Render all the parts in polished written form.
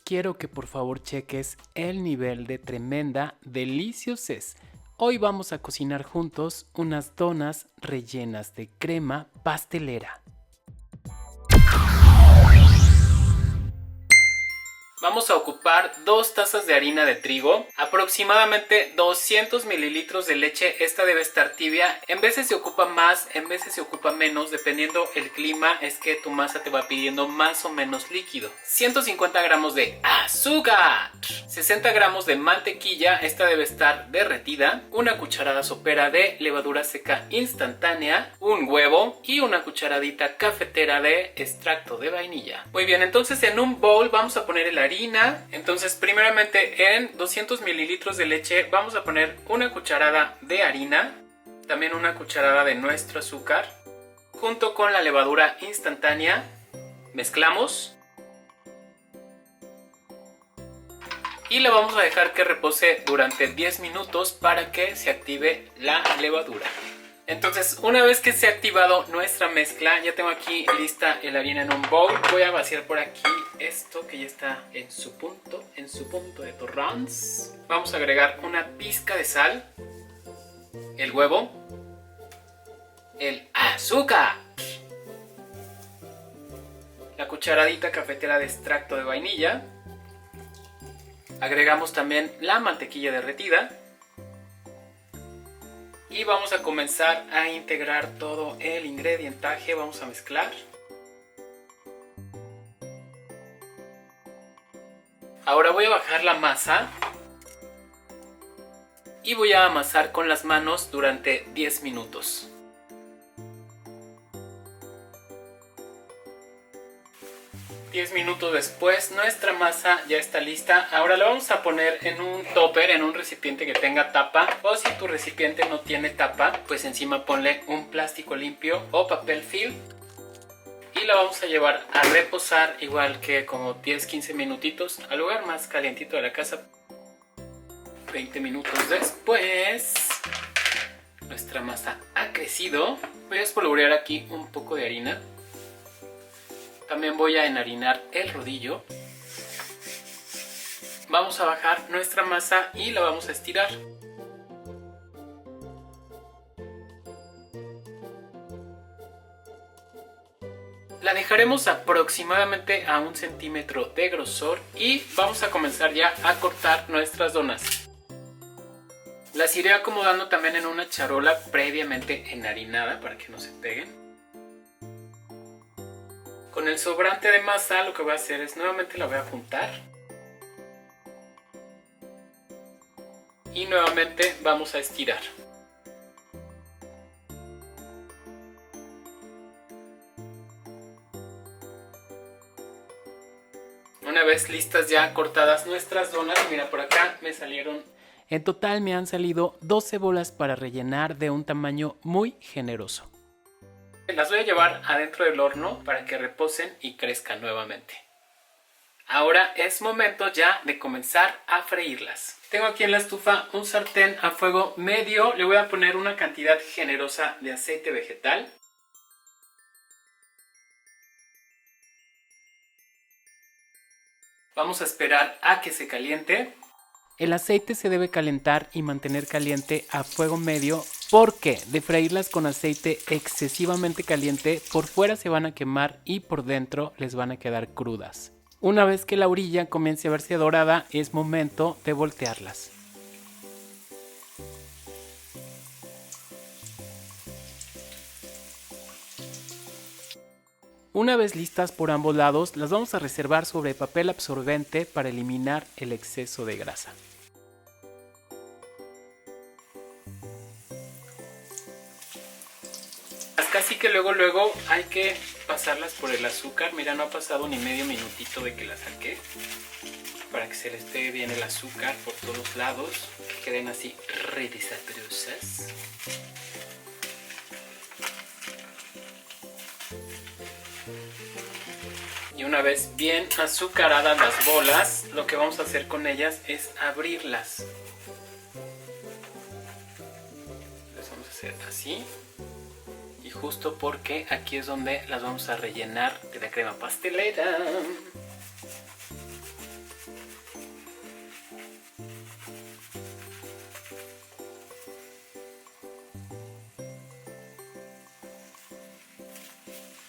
quiero que por favor cheques el nivel de tremenda deliciosez. Hoy vamos a cocinar juntos unas donas rellenas de crema pastelera. Vamos a ocupar 2 tazas de harina de trigo, aproximadamente 200 mililitros de leche. Esta debe estar tibia, en veces se ocupa más, en veces se ocupa menos, dependiendo el clima es que tu masa te va pidiendo más o menos líquido. 150 gramos de azúcar, 60 gramos de mantequilla, esta debe estar derretida, una cucharada sopera de levadura seca instantánea, un huevo y una cucharadita cafetera de extracto de vainilla. Muy bien, entonces en un bowl vamos a poner el harina. Entonces primeramente en 200 mililitros de leche vamos a poner una cucharada de harina, también una cucharada de nuestro azúcar, junto con la levadura instantánea. Mezclamos y la vamos a dejar que repose durante 10 minutos para que se active la levadura. Entonces, una vez que se ha activado nuestra mezcla, ya tengo aquí lista la harina en un bowl. Voy a vaciar por aquí esto que ya está en su punto de torrance. Vamos a agregar una pizca de sal, el huevo, el azúcar, la cucharadita cafetera de extracto de vainilla. Agregamos también la mantequilla derretida. Y vamos a comenzar a integrar todo el ingredientaje. Vamos a mezclar. Ahora voy a bajar la masa. Y voy a amasar con las manos durante 10 minutos. Diez minutos después nuestra masa ya está lista. Ahora la vamos a poner en un topper, en un recipiente que tenga tapa, o si tu recipiente no tiene tapa, pues encima ponle un plástico limpio o papel film y la vamos a llevar a reposar igual que como 10-15 minutitos al lugar más calientito de la casa. 20 minutos después nuestra masa ha crecido. Voy a espolvorear aquí un poco de harina. También voy a enharinar el rodillo. Vamos a bajar nuestra masa y la vamos a estirar. La dejaremos aproximadamente a 1 centímetro de grosor y vamos a comenzar ya a cortar nuestras donas. Las iré acomodando también en una charola previamente enharinada para que no se peguen. Con el sobrante de masa lo que voy a hacer es nuevamente la voy a juntar. Y nuevamente vamos a estirar. Una vez listas ya cortadas nuestras donas, mira por acá me salieron. En total me han salido 12 bolas para rellenar de un tamaño muy generoso. Las voy a llevar adentro del horno para que reposen y crezcan nuevamente. Ahora es momento ya de comenzar a freírlas. Tengo aquí en la estufa un sartén a fuego medio. Le voy a poner una cantidad generosa de aceite vegetal. Vamos a esperar a que se caliente. El aceite se debe calentar y mantener caliente a fuego medio porque de freírlas con aceite excesivamente caliente, por fuera se van a quemar y por dentro les van a quedar crudas. Una vez que la orilla comience a verse dorada, es momento de voltearlas. Una vez listas por ambos lados, las vamos a reservar sobre papel absorbente para eliminar el exceso de grasa. Casi que luego hay que pasarlas por el azúcar. Mira, no ha pasado ni medio minutito de que las saqué. Para que se les pegue bien el azúcar por todos lados. Que queden así desabrosas. Y una vez bien azucaradas las bolas, lo que vamos a hacer con ellas es abrirlas. Las vamos a hacer así. Y justo porque aquí es donde las vamos a rellenar de la crema pastelera.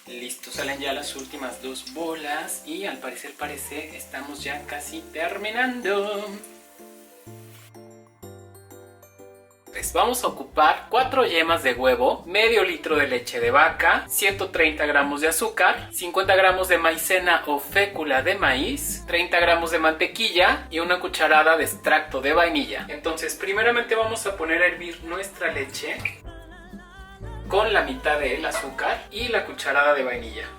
Listo, salen ya las últimas 2 bolas y al parecer estamos ya casi terminando. Pues vamos a ocupar 4 yemas de huevo, medio litro de leche de vaca, 130 gramos de azúcar, 50 gramos de maicena o fécula de maíz, 30 gramos de mantequilla y una cucharada de extracto de vainilla. Entonces, primeramente vamos a poner a hervir nuestra leche con la mitad del azúcar y la cucharada de vainilla.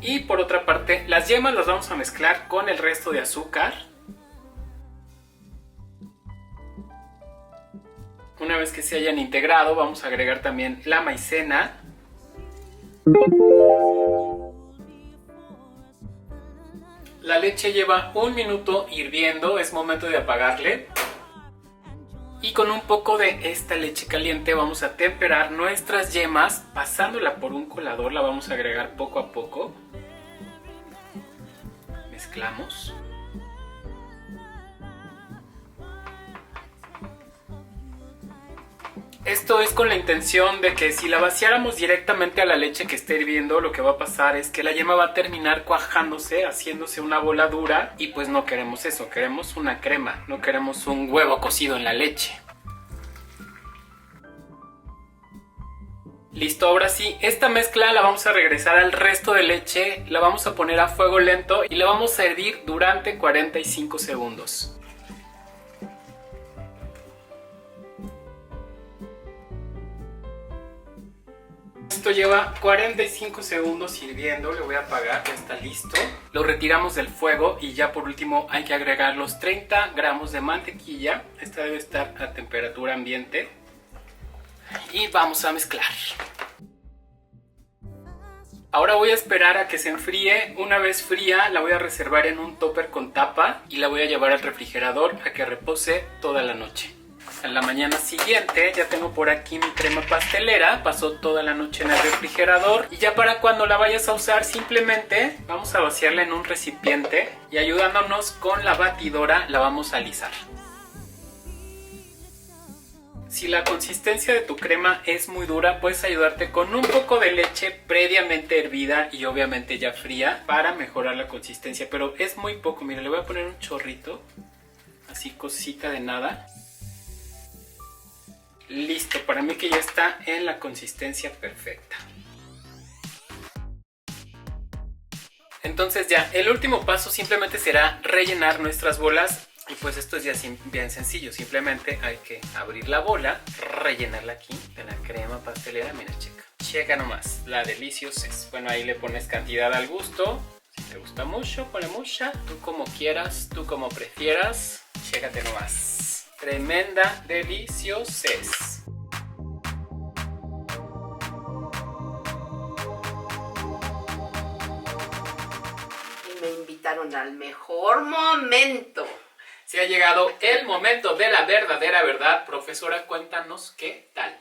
Y por otra parte, las yemas las vamos a mezclar con el resto de azúcar. Una vez que se hayan integrado, vamos a agregar también la maicena. La leche lleva 1 minuto hirviendo, es momento de apagarle. Y con un poco de esta leche caliente vamos a temperar nuestras yemas, pasándola por un colador, la vamos a agregar poco a poco. Mezclamos. Esto es con la intención de que si la vaciáramos directamente a la leche que esté hirviendo, lo que va a pasar es que la yema va a terminar cuajándose, haciéndose una bola dura, y pues no queremos eso, queremos una crema, no queremos un huevo cocido en la leche. Listo, ahora sí, esta mezcla la vamos a regresar al resto de leche, la vamos a poner a fuego lento y la vamos a hervir durante 45 segundos. Esto lleva 45 segundos hirviendo, le voy a apagar, ya está listo. Lo retiramos del fuego y ya por último hay que agregar los 30 gramos de mantequilla. Esta debe estar a temperatura ambiente. Y vamos a mezclar. Ahora voy a esperar a que se enfríe. Una vez fría la voy a reservar en un tupper con tapa y la voy a llevar al refrigerador a que repose toda la noche. A la mañana siguiente ya tengo por aquí mi crema pastelera, pasó toda la noche en el refrigerador y ya para cuando la vayas a usar simplemente vamos a vaciarla en un recipiente y ayudándonos con la batidora la vamos a alisar. Si la consistencia de tu crema es muy dura, puedes ayudarte con un poco de leche previamente hervida y obviamente ya fría para mejorar la consistencia, pero es muy poco. Mira, le voy a poner un chorrito, así cosita de nada. Listo, para mí que ya está en la consistencia perfecta. Entonces ya, el último paso simplemente será rellenar nuestras bolas. Y pues esto es ya bien sencillo, simplemente hay que abrir la bola, rellenarla aquí de la crema pastelera. Mira, checa nomás, la Delicious. Bueno, ahí le pones cantidad al gusto. Si te gusta mucho, ponle mucha. Tú como quieras, tú como prefieras. Chécate nomás. Tremenda Delicious. Y me invitaron al mejor momento. Se ha llegado el momento de la verdadera verdad. Profesora, cuéntanos qué tal.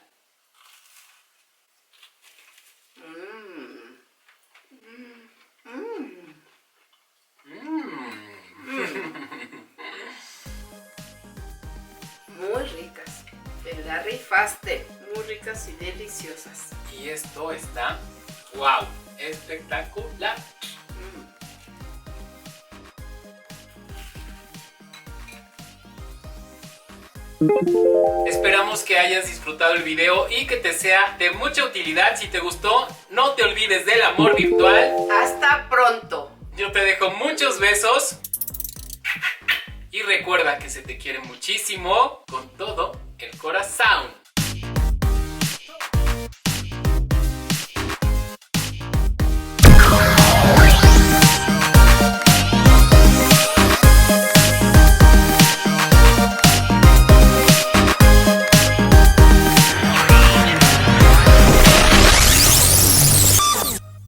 Muy ricas. Te la rifaste. Muy ricas y deliciosas. Y esto está, wow, espectacular. Esperamos que hayas disfrutado el video y que te sea de mucha utilidad. Si te gustó, no te olvides del amor virtual. Hasta pronto. Yo te dejo muchos besos. Y recuerda que se te quiere muchísimo con todo el corazón.